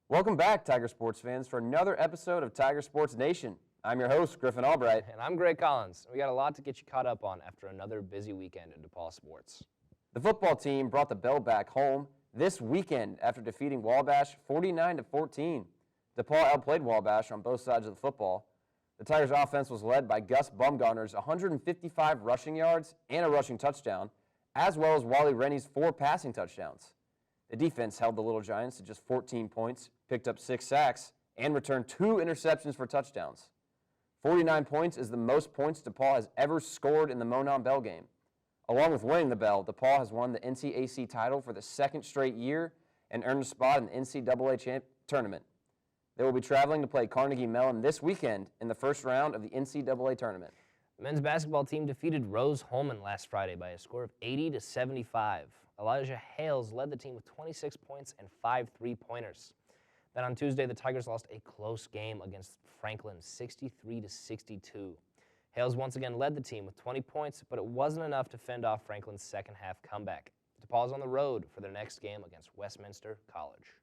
Welcome back, Tiger sports fans, for another episode of Tiger Sports Nation. I'm your host, Griffin Albright. And I'm Greg Collins. We got a lot to get you caught up on after another busy weekend in DePauw sports. The football team brought the bell back home this weekend after defeating Wabash 49-14. DePauw outplayed Wabash on both sides of the football. The Tigers' offense was led by Gus Bumgarner's 155 rushing yards and a rushing touchdown, as well as Wally Rennie's 4 passing touchdowns. The defense held the Little Giants to just 14 points, picked up 6 sacks, and returned 2 interceptions for touchdowns. 49 points is the most points DePauw has ever scored in the Monon Bell game. Along with winning the Bell, DePauw has won the NCAC title for the 2nd straight year and earned a spot in the NCAA tournament. They will be traveling to play Carnegie Mellon this weekend in the first round of the NCAA tournament. The men's basketball team defeated Rose-Hulman last Friday by a score of 80-75. Elijah Hales led the team with 26 points and 5 3-pointers. Then on Tuesday, the Tigers lost a close game against Franklin, 63-62. Hales once again led the team with 20 points, but it wasn't enough to fend off Franklin's second-half comeback. DePauw is on the road for their next game against Westminster College.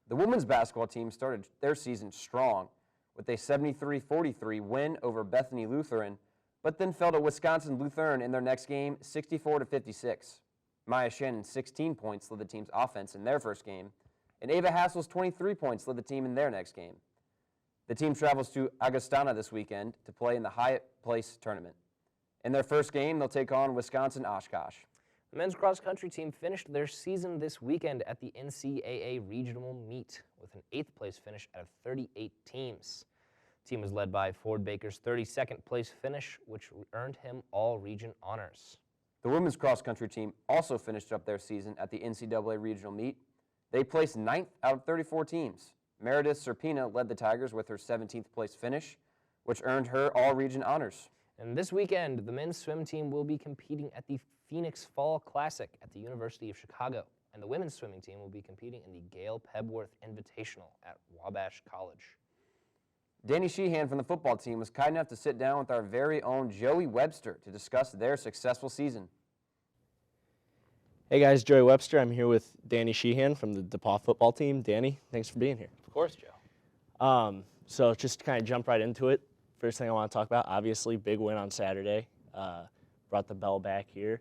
The women's basketball team started their season strong with a 73-43 win over Bethany Lutheran, but then fell to Wisconsin Lutheran in their next game, 64-56. Maya Shannon's 16 points led the team's offense in their first game, and Ava Hassel's 23 points led the team in their next game. The team travels to Augustana this weekend to play in the Hyatt Place tournament. In their first game, they'll take on Wisconsin Oshkosh. The men's cross-country team finished their season this weekend at the NCAA regional meet with an 8th place finish out of 38 teams. The team was led by Ford Baker's 32nd place finish, which earned him all-region honors. The women's cross-country team also finished up their season at the NCAA regional meet. They placed 9th out of 34 teams. Meredith Serpina led the Tigers with her 17th place finish, which earned her all-region honors. And this weekend, the men's swim team will be competing at the Phoenix Fall Classic at the University of Chicago, and the women's swimming team will be competing in the Gail Pebworth Invitational at Wabash College. Danny Sheehan from the football team was kind enough to sit down with our very own Joey Webster to discuss their successful season. Hey guys, Joey Webster. I'm here with Danny Sheehan from the DePauw football team. Danny, thanks for being here. Of course, Joe. So just to kind of jump right into it, first thing I want to talk about, obviously, big win on Saturday. Brought the bell back here.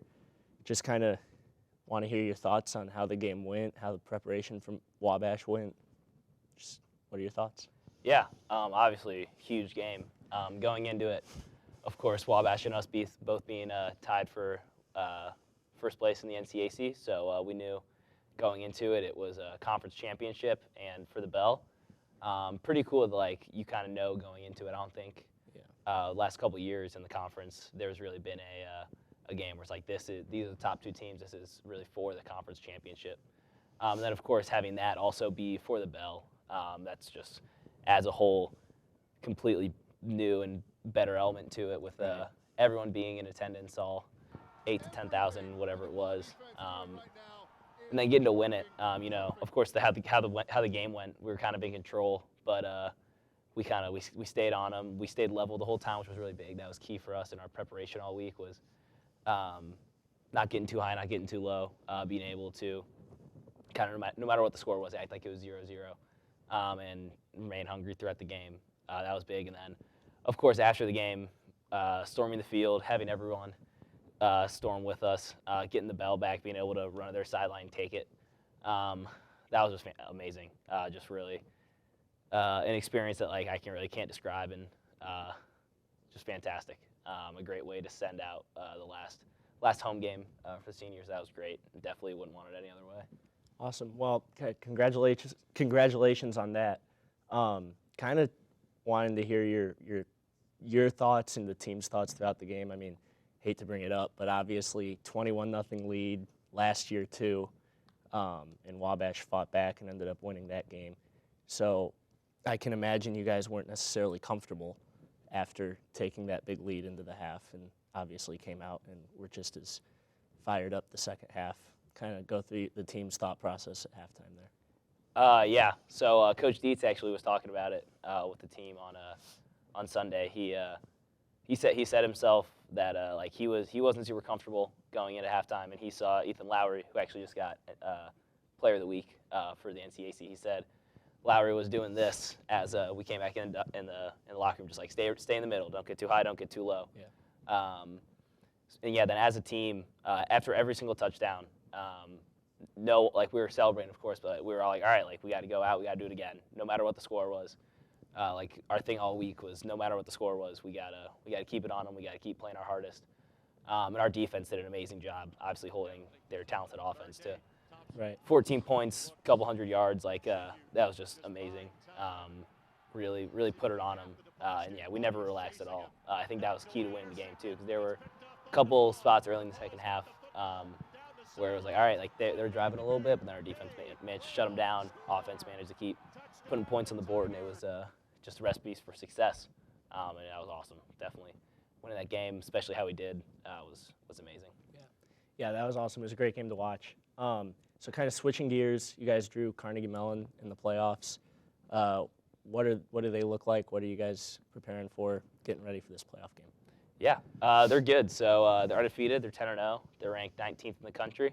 Just kind of want to hear your thoughts on how the game went, how the preparation from Wabash went. Just what are your thoughts? Yeah, obviously, huge game. Going into it, of course, Wabash and us both being tied for first place in the NCAC, so we knew going into it, it was a conference championship, and for the bell, pretty cool that you kind of know going into it. I don't think last couple years in the conference there's really been a game where it's like these are the top 2 teams. This is really for the conference championship. And then of course having that also be for the bell, that's just as a whole completely new and better element to it with everyone being in attendance, all 8,000 to 10,000, whatever it was, and then getting to win it. Of course, how the game went, we were kind of in control, but we stayed on them. We stayed level the whole time, which was really big. That was key for us in our preparation all week. Was not getting too high, not getting too low, being able to kind of no matter what the score was, act like it was 0-0, and remain hungry throughout the game. That was big, and then of course after the game, storming the field, having everyone storm with us, getting the bell back, being able to run to their sideline and take it. That was just amazing. Just really an experience that I can't describe, and just fantastic. A great way to send out the last home game for the seniors. That was great. Definitely wouldn't want it any other way. Awesome. Well, congratulations on that. Kind of wanting to hear your thoughts and the team's thoughts throughout the game. I mean, hate to bring it up, but obviously 21-0 lead last year too, and Wabash fought back and ended up winning that game. So I can imagine you guys weren't necessarily comfortable after taking that big lead into the half, and obviously came out and were just as fired up the second half. Kind of go through the team's thought process at halftime there. Yeah. So Coach Dietz actually was talking about it with the team on Sunday. He said himself that he wasn't super comfortable going into halftime, and he saw Ethan Lowry, who actually just got Player of the Week for the NCAC. He said Lowry was doing this as we came back in the locker room, just like stay in the middle. Don't get too high, don't get too low. Yeah. And yeah, then as a team, after every single touchdown, no, like we were celebrating, of course, but we were all like, all right, like we got to go out, we got to do it again, no matter what the score was. Like our thing all week was, no matter what the score was, we gotta keep it on them. We gotta keep playing our hardest. And our defense did an amazing job, obviously holding their talented offense to Right. 14 points, couple hundred yards. Like that was just amazing. Really, really put it on them. And yeah, we never relaxed at all. I think that was key to winning the game too, because there were a couple spots early in the second half where it was like, all right, like they're driving a little bit, but then our defense managed to shut them down. Offense managed to keep putting points on the board, and it was just a recipe for success. And that was awesome, definitely. Winning that game, especially how we did, was amazing. Yeah, that was awesome. It was a great game to watch. So kind of switching gears, you guys drew Carnegie Mellon in the playoffs. What do they look like? What are you guys preparing for, getting ready for this playoff game? Yeah, they're good. So they're undefeated. They're 10-0. They're ranked 19th in the country.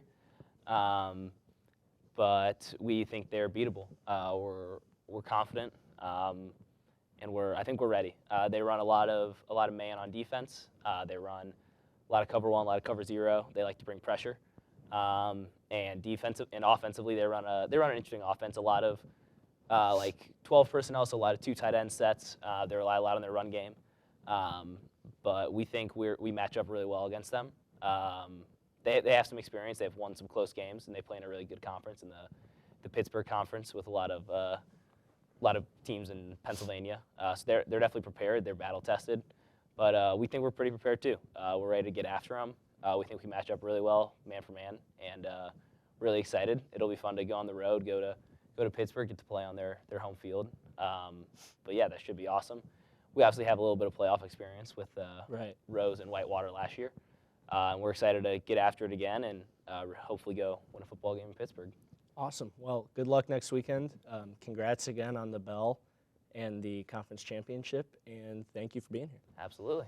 But we think they're beatable. We're confident, and I think we're ready. They run a lot of man on defense. They run a lot of cover one, a lot of cover zero. They like to bring pressure. And offensively, they run an interesting offense. A lot of like 12 personnel, so a lot of 2 tight end sets. They rely a lot on their run game. But we think we match up really well against them. They have some experience. They've won some close games, and they play in a really good conference in the Pittsburgh Conference with a lot of teams in Pennsylvania. So they're definitely prepared. They're battle tested, but we think we're pretty prepared too. We're ready to get after them. We think we match up really well, man for man, and really excited. It'll be fun to go on the road, go to Pittsburgh, get to play on their home field. But yeah, that should be awesome. We obviously have a little bit of playoff experience with Rose and Whitewater last year. And we're excited to get after it again and hopefully go win a football game in Pittsburgh. Awesome. Well, good luck next weekend. Congrats again on the bell and the conference championship, and thank you for being here. Absolutely.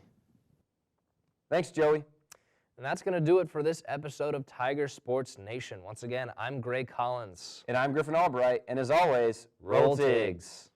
Thanks, Joey. And that's going to do it for this episode of Tiger Sports Nation. Once again, I'm Gray Collins. And I'm Griffin Albright, and as always, Roll Tigs.